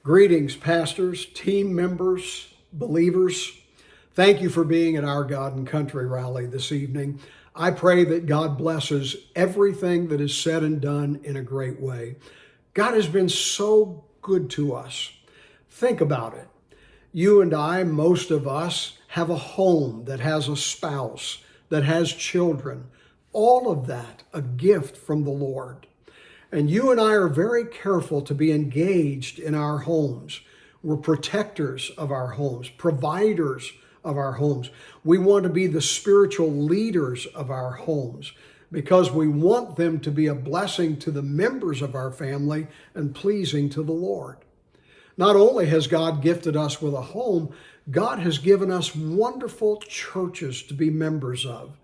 Greetings, pastors, team members, believers. Thank you for being at our God and Country rally this evening. I pray that God blesses everything that is said and done in a great way. God has been so good to us. Think about it. You and I, most of us, have a home that has a spouse, that has children. All of that, a gift from the Lord. And you and I are very careful to be engaged in our homes. We're protectors of our homes, providers of our homes. We want to be the spiritual leaders of our homes because we want them to be a blessing to the members of our family and pleasing to the Lord. Not only has God gifted us with a home, God has given us wonderful churches to be members of.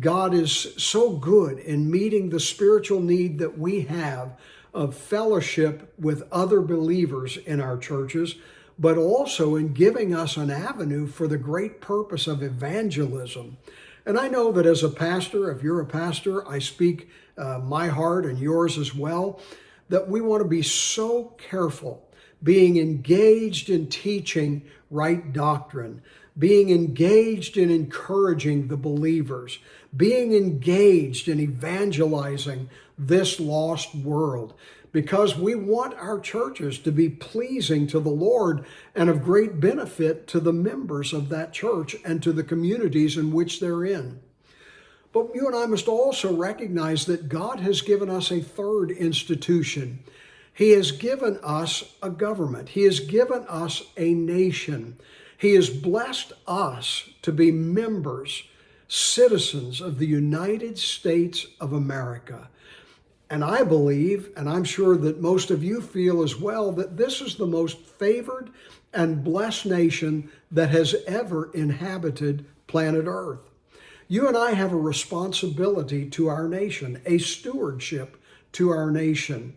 God is so good in meeting the spiritual need that we have of fellowship with other believers in our churches, but also in giving us an avenue for the great purpose of evangelism. And I know that as a pastor, if you're a pastor, I speak my heart and yours as well, that we want to be so careful being engaged in teaching right doctrine, being engaged in encouraging the believers, being engaged in evangelizing this lost world, because we want our churches to be pleasing to the Lord and of great benefit to the members of that church and to the communities in which they're in. But you and I must also recognize that God has given us a third institution. He has given us a government. He has given us a nation. He has blessed us to be members, citizens of the United States of America. And I believe, and I'm sure that most of you feel as well, that this is the most favored and blessed nation that has ever inhabited planet Earth. You and I have a responsibility to our nation, a stewardship to our nation.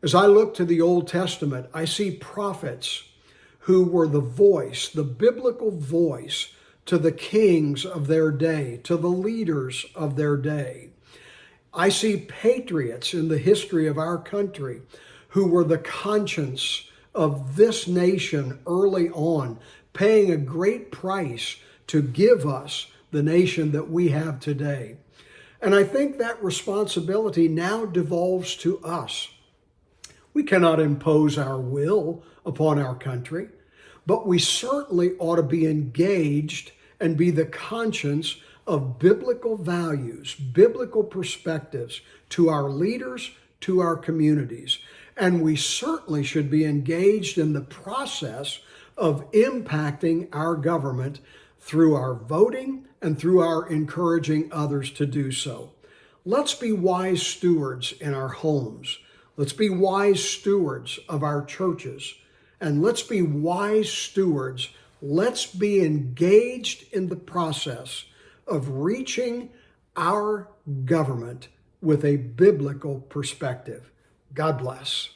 As I look to the Old Testament, I see prophets who were the voice, the biblical voice to the kings of their day, to the leaders of their day. I see patriots in the history of our country who were the conscience of this nation early on, paying a great price to give us the nation that we have today. And I think that responsibility now devolves to us. We cannot impose our will upon our country, but we certainly ought to be engaged and be the conscience of biblical values, biblical perspectives to our leaders, to our communities. And we certainly should be engaged in the process of impacting our government through our voting and through our encouraging others to do so. Let's be wise stewards in our homes. Let's be wise stewards of our churches, and let's be wise stewards. Let's be engaged in the process of reaching our government with a biblical perspective. God bless.